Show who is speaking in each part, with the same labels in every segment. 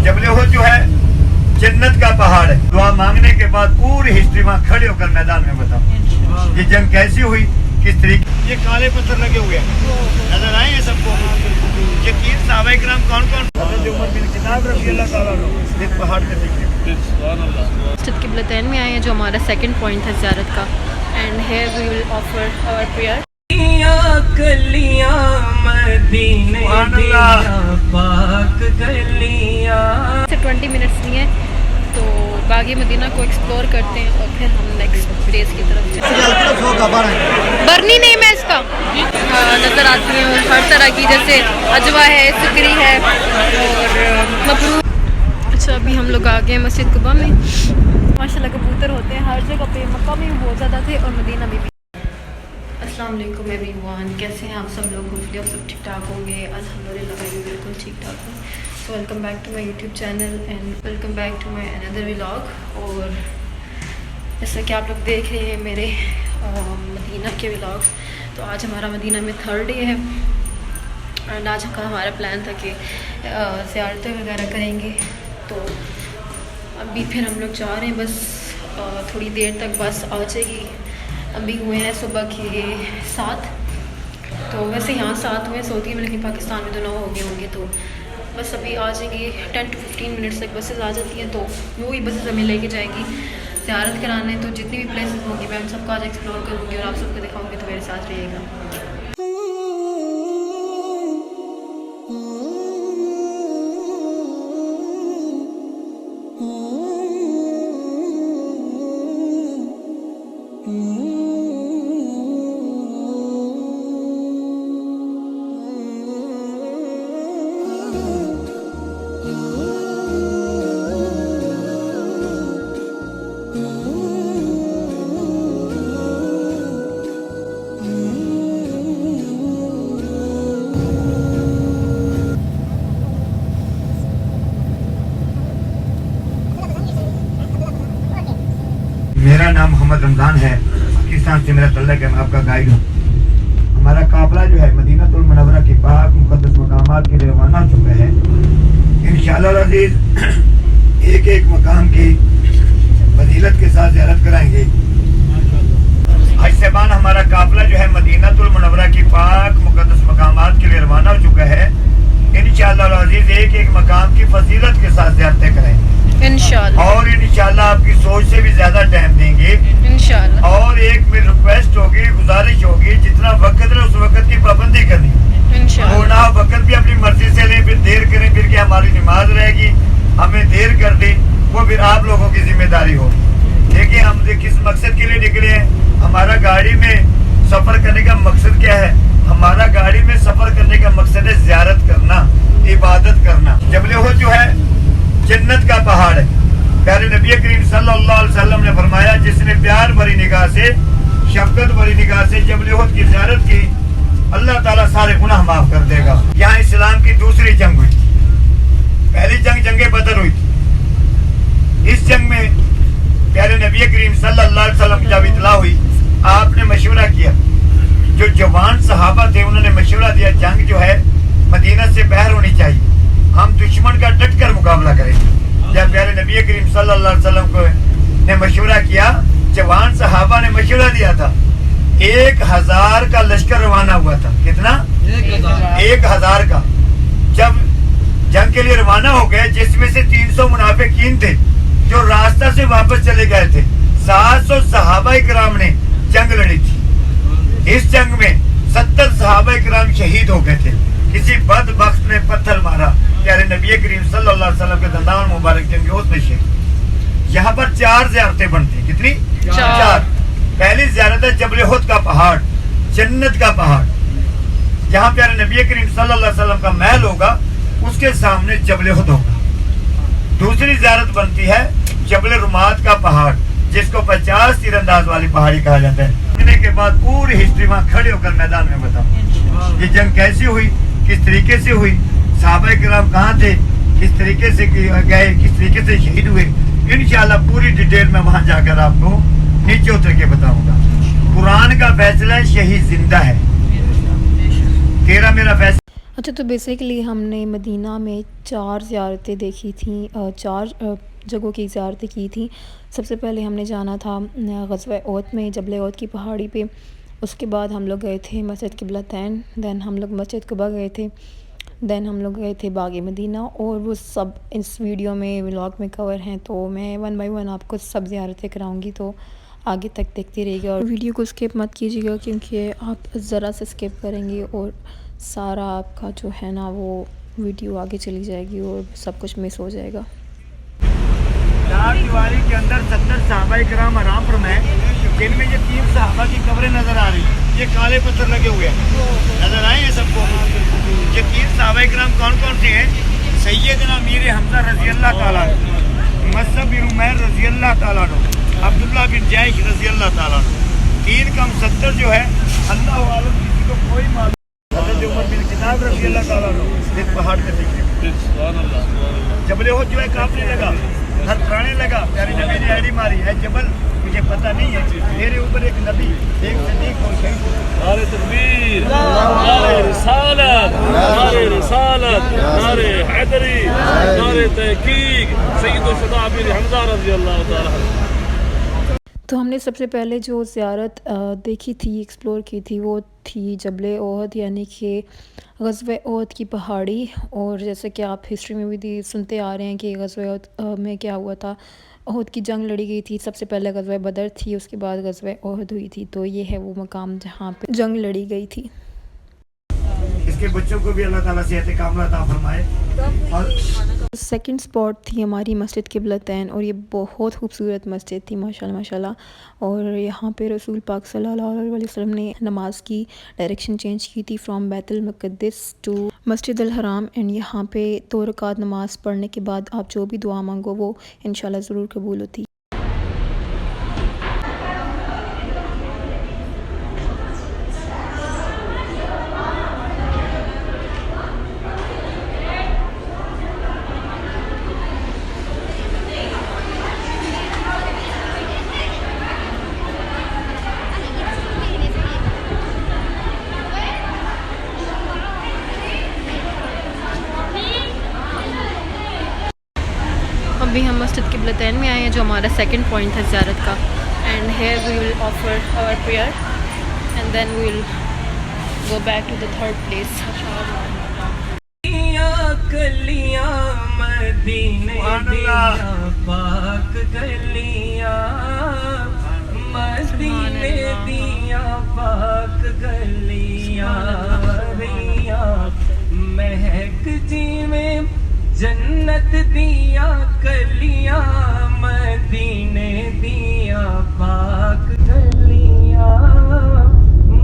Speaker 1: जबल उहद जो है जन्नत का पहाड़ है। दुआ मांगने के बाद पूरी हिस्ट्री वहाँ खड़े होकर मैदान में बताओ ये जंग कैसी हुई, किस तरीके। ये काले पत्थर लगे हुए हैं, नजर आए हैं सबको। ये 3 सहाबा इकराम कौन-कौन? हज़रत उमर बिन खत्ताब रज़ियल्लाहु ताला अन्हु इस पहाड़ में दिखे।
Speaker 2: मस्जिद क़िबलतैन में आए हैं जो हमारा सेकंड पॉइंट है ज़ियारत का। And here we will offer our prayer. 20 minutes लिए तो बागी मदीना को एक्सप्लोर करते हैं और फिर हम नेक्स्ट प्लेस की तरफ चलते। बर्नी नेम है इसका, नज़र आती है हर तरह की, जैसे अजवा है, सिकरी है और मबरूक। अच्छा, अभी हम लोग आ गए मस्जिद कुबा में। माशाल्लाह कबूतर होते हैं हर जगह पे, मक्का में भी बहुत ज़्यादा थे और मदीना में भी। अस्सलाम वालेकुम एवरीवन, कैसे हैं आप सब लोग? होपफुली आप सब ठीक ठाक होंगे। अल्हम्दुलिल्लाह मैं भी बिल्कुल ठीक ठाक हूँ। So welcome back to my YouTube channel and welcome back to my another vlog. और जैसा कि आप लोग देख रहे हैं मेरे मदीना के व्लॉग्स, तो आज हमारा मदीना में 3rd डे है एंड आज का हमारा प्लान था कि ज़ियारतें वगैरह करेंगे। तो अभी फिर हम लोग जा रहे हैं, बस थोड़ी देर तक बस आ जाएगी। अभी हुए हैं सुबह के 7, तो वैसे यहाँ 7 हुए सोती है, लेकिन पाकिस्तान में तो 9 हो गए होंगे। तो बस अभी आ जाएंगी 10 to 15 मिनट्स तक बसेस आ जाती हैं, तो वो ही बसेस हमें लेके जाएगी ज़ियारत कराने। तो जितनी भी प्लेसेस होंगी मैं उन सबको आज एक्सप्लोर करूँगी और आप सबको दिखाऊँगी, तो मेरे साथ रहिएगा।
Speaker 1: मेरा नाम मोहम्मद रमज़ान है, पाकिस्तान से मेरा तल्लुक़ है, मैं आपका गाइड हूँ। हमारा काफ़िला जो है मदीनतुल मुनव्वरा की पाक मुक़द्दस मकामात के लिए रवाना हो चुका है। इंशाअल्लाह अज़ीज़ एक एक मकाम की फजीलत के साथ ज़ियारत कराएंगे। आज से बाद हमारा काफ़िला जो है मदीनतुल मुनव्वरा की पाक मुक़द्दस मकामात के लिए रवाना हो चुका है। इंशाअल्लाह अज़ीज़ एक एक मकाम की फजीलत के साथ ज़ियारतें करेंगे इंशाअल्लाह, और इंशाअल्लाह आपकी सोच से भी ज्यादा टाइम देंगे इंशाअल्लाह। और एक में रिक्वेस्ट होगी, गुजारिश होगी, जितना वक्त है उस वक्त की पाबंदी करनी इंशाअल्लाह। वक्त भी अपनी मर्जी से लें, फिर देर करें फिर कि हमारी नमाज रहेगी, हमें देर कर दें, वो फिर आप लोगों की जिम्मेदारी होगी। देखिए हम किस मकसद के लिए निकले हैं, हमारा गाड़ी में सफर करने का मकसद क्या है? हमारा गाड़ी में सफर करने का मकसद है ज़ियारत करना, इबादत करना। जबल उहद जो है जन्नत का पहाड़ है। प्यारे नबी करीम सल्लल्लाहु अलैहि वसल्लम ने फरमाया, जिसने प्यार भरी निगाह से, शफकत भरी निगाह से जबल उहद की ज़ियारत की, अल्लाह ताला सारे गुनाह माफ कर देगा। यहाँ इस्लाम की दूसरी जंग हुई। पहली जंग जंगे बदर हुई थी। इस जंग में प्यारे नबी करीम सल्लल्लाहु अलैहि वसल्लम जब इतला हुई, आपने मशवरा किया। जो जवान सहाबा थे उन्होंने मशवरा दिया, जंग जो है मदीना से बाहर होनी चाहिए, हम दुश्मन का डटकर मुकाबला करें। जब प्यारे नबी करीम सल्लल्लाहु अलैहि वसल्लम को ने मशवरा किया, जवान सहाबा ने मशवरा दिया था, 1000 का लश्कर रवाना हुआ था। कितना? 1000 का। जब जंग के लिए रवाना हो गए, जिसमें से 300 मुनाफिकीन थे जो रास्ता से वापस चले गए थे, 700 सहाबा इकराम ने जंग लड़ी थी। इस जंग में 70 सहाबा इकराम शहीद हो गए थे। किसी बदबख्त ने पत्थर मारा, प्यारे नबी करीम सल्लल्लाहु अलैहि वसल्लम के दंदान मुबारक के उसमें शहीद। यहाँ पर 4 ज़ियारतें बनती। कितनी? 4। पहली ज़ियारत है जबल उहद का पहाड़, जन्नत का पहाड़, जहाँ प्यारे नबी करीम सल्लल्लाहु अलैहि वसल्लम का महल होगा, उसके सामने जबल उहद होगा। दूसरी ज़ियारत बनती है जबल रुमात का पहाड़, जिसको 50 तीरंदाज वाली पहाड़ी कहा जाता है। के बाद पूरी हिस्ट्री वहाँ खड़े होकर मैदान में बताओ ये जंग कैसी हुई, किस तरीके से हुई, सहाबा किराम कहाँ थे, किस तरीके से गए, किस तरीके से शहीद हुए। इंशाअल्लाह पूरी डिटेल में वहाँ जाकर आपको नीचे उतर के बताऊंगा। कुरान का फैसला है, शहीद जिंदा है, तेरा मेरा फैसला।
Speaker 2: अच्छा, तो बेसिकली हमने मदीना में 4 ज़ियारतें देखी थी, 4 जगहों की ज़ियारतें की थी। सबसे पहले हमने जाना था ग़ज़वा ओहद में जबल ओहद की पहाड़ी पे। उसके बाद हम लोग गए थे मस्जिद क़िबलतैन, दैन हम लोग मस्जिद कुबा गए थे, दैन हम लोग गए थे बाग़ मदीना, और वो सब इस वीडियो में व्लॉग में कवर हैं। तो मैं 1 बाय 1 आपको सब ज़ियारतें कराऊँगी, तो आगे तक देखते रहिएगा और वीडियो को स्किप मत कीजिएगा, क्योंकि आप ज़रा से स्किप करेंगे और सारा आपका जो है ना वो वीडियो आगे चली जाएगी और सब कुछ मिस हो जाएगा।
Speaker 1: चार दीवारी के अंदर 70 सहाबाए किराम आराम फरमाए, जिनमें ये 3 सहाबा की कब्रें नजर आ रही हैं। ये काले पत्थर लगे हुए हैं, नजर आए हैं सबको। ये 3 सहाबाए किराम कौन कौन से हैं? सैयदना अमीर हमजा रज़ी अल्लाह ताला अन्हु, मुसअब बिन उमैर रज़ी अल्लाह ताला अन्हु, अब्दुल्लाह बिन जैश रज़ी अल्लाह ताला अन्हु। 3 कम 70 जो है अल्लाह आलम, किसी को कोई मालूम। हज़रत उमर बिन खिताब रज़ी अल्लाह ताला अन्हु इस पहाड़ पे दिखे, जबल ओहद जो है कांपने लगा, हर प्राणे लगा। प्यारे नबी ने आईडी मारी है जबल, मुझे पता नहीं है, मेरे ऊपर एक नबी, एक सिद्दीक और शहीद।
Speaker 3: नारे तकबीर, नारे रिसालत, नारे रिसालत, नारे हैदरी, नारे तहकीक, सैयद शुहदा अमीर हमजा रज़ी अल्लाह ताला अन्हु।
Speaker 2: तो हमने सबसे पहले जो ज़ियारत देखी थी, एक्सप्लोर की थी, वो थी जबल ओहद, यानी कि ग़ज़वा ओहद की पहाड़ी। और जैसे कि आप हिस्ट्री में भी सुनते आ रहे हैं कि ग़ज़वा ओहद में क्या हुआ था, ओहद की जंग लड़ी गई थी। सबसे पहले ग़ज़वा बदर थी, उसके बाद ग़ज़वा ओहद हुई थी। तो ये है वो मकाम जहाँ पे जंग लड़ी गई थी।
Speaker 1: इसके बच्चों को भी अल्लाह ताला सेहत कामिला अता फरमाए। और
Speaker 2: सेकंड स्पॉट थी हमारी मस्जिद क़िबलतैन, और ये बहुत खूबसूरत मस्जिद थी माशाल्लाह माशाल्लाह। और यहाँ पे रसूल पाक सल्लल्लाहु अलैहि वसल्लम ने नमाज की डायरेक्शन चेंज की थी फ्रॉम बैतुल मुक़द्दिस टू मस्जिद अल हराम। एंड यहाँ पे 2 रकात नमाज पढ़ने के बाद आप जो भी दुआ मांगो वो इंशाल्लाह ज़रूर कबूल होती। अभी हम मस्जिद क़िबलतैन में आए हैं, जो हमारा सेकंड पॉइंट था ज़ियारत का। And here we will offer our prayer and then we will go back to the third place.
Speaker 4: कलियां मदीने दिया पाक गलियां, मदीने दिया पाक गलियां, रिया महक जी में जन्नत दिया कलियां, मदीने दिया पाक गलियां,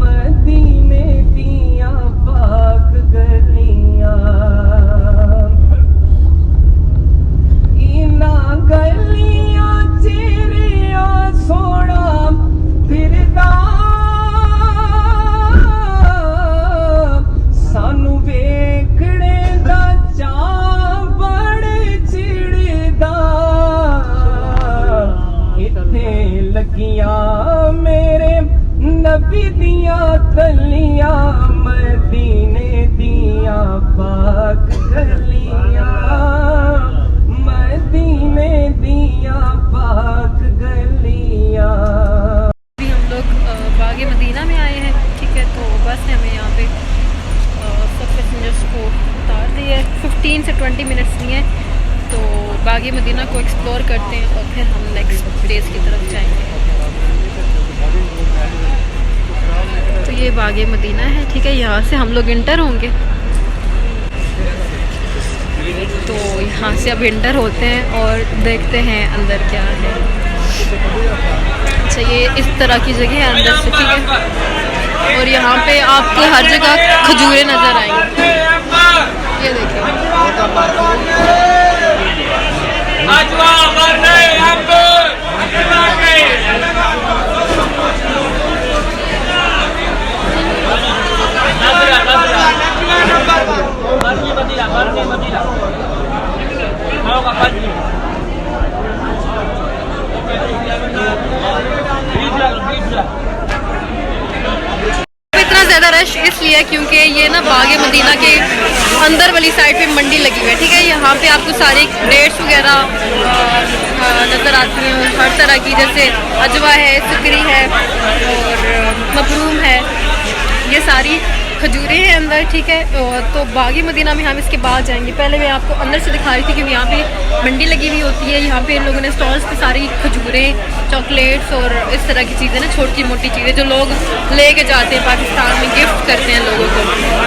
Speaker 4: मदीने दिया पाक गलियां। इना गलियां चेहरिया सोना फिरदा, सानू वेखने दा चाऽ बड़े चिड़दा। इत्थे लगियां मेरे नबी दिया कलियां, मदीने दिया पाक गलियां, मदीने दिया पाक गलियां।
Speaker 2: अभी हम लोग बाग़ मदीना में आए हैं, ठीक है। तो बस हमें यहाँ पे सब पैसेंजर्स को उतार दिए, 15 से 20 मिनट्स लिए। तो बाग़ मदीना को एक्सप्लोर करते हैं और फिर हम नेक्स्ट प्लेस की तरफ जाएंगे। तो ये बाग़ मदीना है, ठीक है। यहाँ से हम लोग इंटर होंगे, तो यहाँ से अब इंटर होते हैं और देखते हैं अंदर क्या है। अच्छा, ये इस तरह की जगह है अंदर से, ठीक है। और यहाँ पे आपको हर जगह खजूरें नज़र आएंगी, ये देखिए। इतना ज़्यादा रश इसलिए क्योंकि ये ना बाग़ मदीना के अंदर वाली साइड पे मंडी लगी हुई है, ठीक है। यहाँ पे आपको सारी डेट्स वगैरह नज़र आती हैं हर तरह की, जैसे अजवा है, सुकरी है और मफरूम है, ये सारी खजूरें हैं अंदर, ठीक है। तो बागी मदीना में हम इसके बाद जाएंगे। पहले मैं आपको अंदर से दिखा रही थी कि यहाँ पे मंडी लगी हुई होती है। यहाँ पे इन लोगों ने स्टॉल्स पे सारी खजूरें, चॉकलेट्स और इस तरह की चीज़ें ना, छोटी मोटी चीज़ें जो लोग लेके जाते हैं पाकिस्तान में, गिफ्ट करते हैं लोगों को।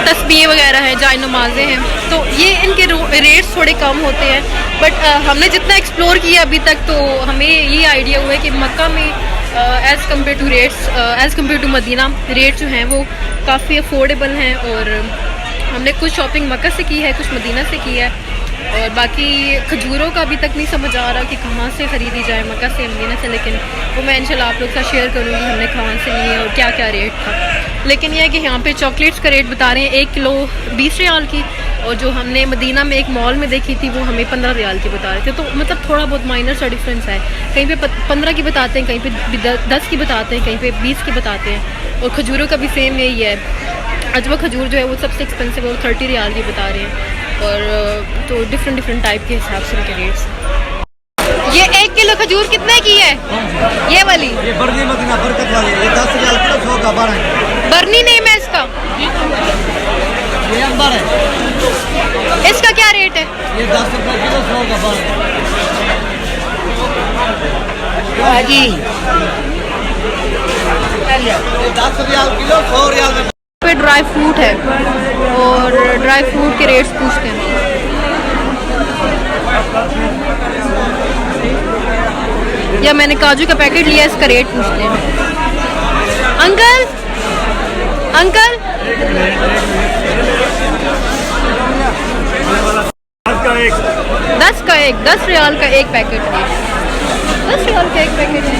Speaker 2: तस्बीह वगैरह हैं, जाय नमाज़ें हैं, तो ये इनके रेट्स थोड़े कम होते हैं। बट हमने जितना एक्सप्लोर किया अभी तक, तो हमें ये आइडिया हुआ है कि मक्का में as compared to Medina rate जो हैं वो काफ़ी अफोर्डेबल हैं। और हमने कुछ शॉपिंग मक्का से की है, कुछ मदीना से की है, और बाकी खजूरों का अभी तक नहीं समझ आ रहा कि कहाँ से ख़रीदी जाए, मक्का से, मदीना से, लेकिन वो मैं इंशाल्लाह आप लोग का शेयर करूँगी हमने कहाँ से लिए और क्या क्या रेट था। लेकिन यह है कि यहाँ पे चॉकलेट्स का रेट बता रहे हैं 1 किलो 20 रियाल की, और जो हमने मदीना में एक मॉल में देखी थी वो हमें 15 रियाल की बता रहे थे। तो मतलब थोड़ा बहुत माइनर सा डिफरेंस है, कहीं पे 15 की बताते हैं, कहीं पे 10 की बताते हैं, कहीं पे 20 की बताते हैं। और खजूरों का भी सेम यही है। अजवा खजूर जो है वो सबसे एक्सपेंसिव है, वो 30 रियाल की बता रहे हैं। और तो डिफरेंट टाइप के हिसाब से उनके रेट्स। ये 1 किलो खजूर कितने की है? ये वाली,
Speaker 1: ये बरनी मदीना बरकत वाली, ये 10 रियाल किलो 100 का 12।
Speaker 2: बरनी नेम है इसका,
Speaker 1: ये अंबर है,
Speaker 2: इसका क्या रेट है?
Speaker 1: ये 10 रुपये किलो 100 का 12 जी। ये 10 रियाल किलो 100 रियाल में।
Speaker 2: पे ड्राई फ्रूट है और ड्राई फ्रूट के रेट्स पूछते हैं। या मैंने काजू का पैकेट लिया, इसका रेट पूछते हैं। अंकल अंकल 10 रियाल का एक पैकेट है, 10 रियाल का एक पैकेट है,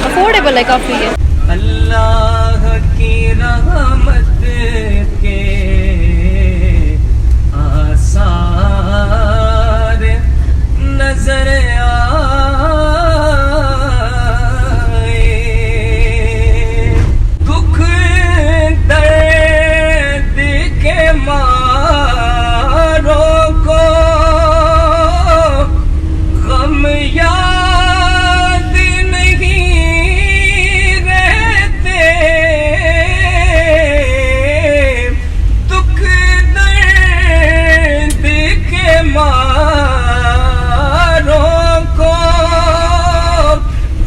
Speaker 2: अफोर्डेबल है काफ़ी है।
Speaker 4: अल्लाह की रहमत के आसार नजर आए, दुख दर्द के मारों को गम याद नहीं रहते, दुख दर्द के मारों को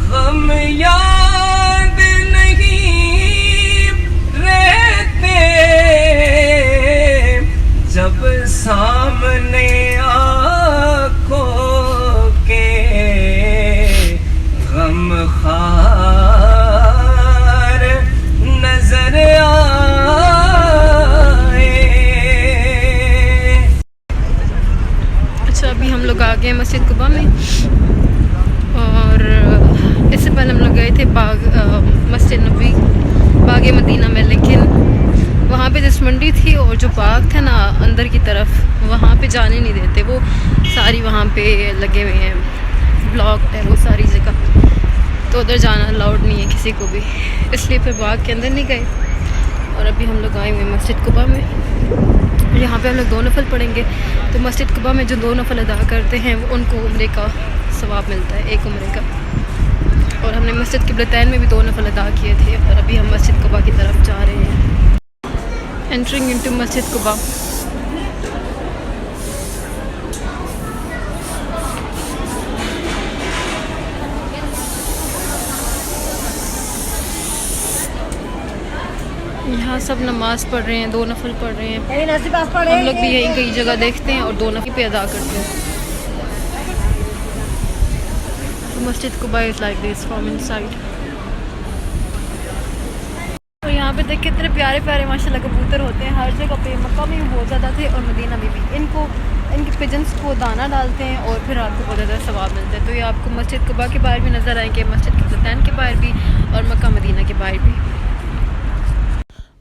Speaker 4: गम याद नहीं रहते, जब सामने आँखों के गमखार नजर आए।
Speaker 2: अच्छा, अभी हम लोग आ गए मस्जिद कुबा में, और इससे पहले हम लोग गए थे मस्जिद नबी बाग मदीना में, लेकिन वहाँ पे जिस मंडी थी और जो बाग था ना अंदर की तरफ, वहाँ पे जाने नहीं देते, वो सारी वहाँ पे लगे हुए हैं, ब्लॉक है वो सारी जगह, तो उधर जाना अलाउड नहीं है किसी को भी, इसलिए फिर बाग के अंदर नहीं गए। और अभी हम लोग आए हुए मस्जिद कुबा में, यहाँ पे हम लोग 2 नफल पढ़ेंगे। तो मस्जिद कुबा में जो 2 नफल अदा करते हैं वो उनको उम्रे का सवाब मिलता है, 1 उम्रे का। और हमने मस्जिद क़िबलतैन में भी 2 नफल अदा किए थे, और अभी हम मस्जिद कुबा की तरफ जा रहे हैं। एंटरिंग इनटू मस्जिद कुबा। यहाँ सब नमाज़ पढ़ रहे हैं, 2 नफल पढ़ रहे हैं। हम लोग भी यहीं कई जगह देखते हैं और 2 नफल पे अदा करते हैं। मस्जिद Quba is like this from inside. और यहाँ पे देख कितने प्यारे प्यारे माशाल्लाह कबूतर होते हैं हर जगह पे। मक्का में भी बहुत ज़्यादा थे और मदीना में भी। इनके पिजन्स को दाना डालते हैं और फिर आपको बहुत ज़्यादा सवाब मिलता है। तो ये आपको मस्जिद कुबा के बाहर भी नज़र आएंगे, मस्जिद क़िबलतैन के बाहर भी और मक्का मदीना के बाहर भी।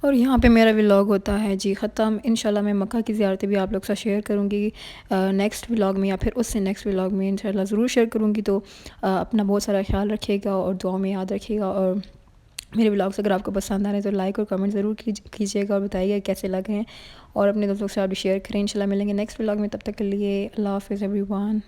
Speaker 2: और यहाँ पे मेरा व्लॉग होता है जी ख़त्म। इंशाल्लाह मैं मक्का की ज़ियारतें भी आप लोग से शेयर करूँगी नेक्स्ट व्लॉग में, या फिर उससे नेक्स्ट व्लॉग में इंशाल्लाह ज़रूर शेयर करूँगी। तो अपना बहुत सारा ख्याल रखिएगा और दुआ में याद रखिएगा, और मेरे व्लॉग्स अगर आपको पसंद आ रहे हैं तो लाइक और कमेंट ज़रूर कीजिएगा और बताइएगा कैसे लगे हैं, और अपने दोस्तों के साथ भी शेयर करें। इंशाल्लाह मिलेंगे नेक्स्ट व्लॉग में, तब तक के लिए अल्लाह हाफ़िज़ एवरीवन।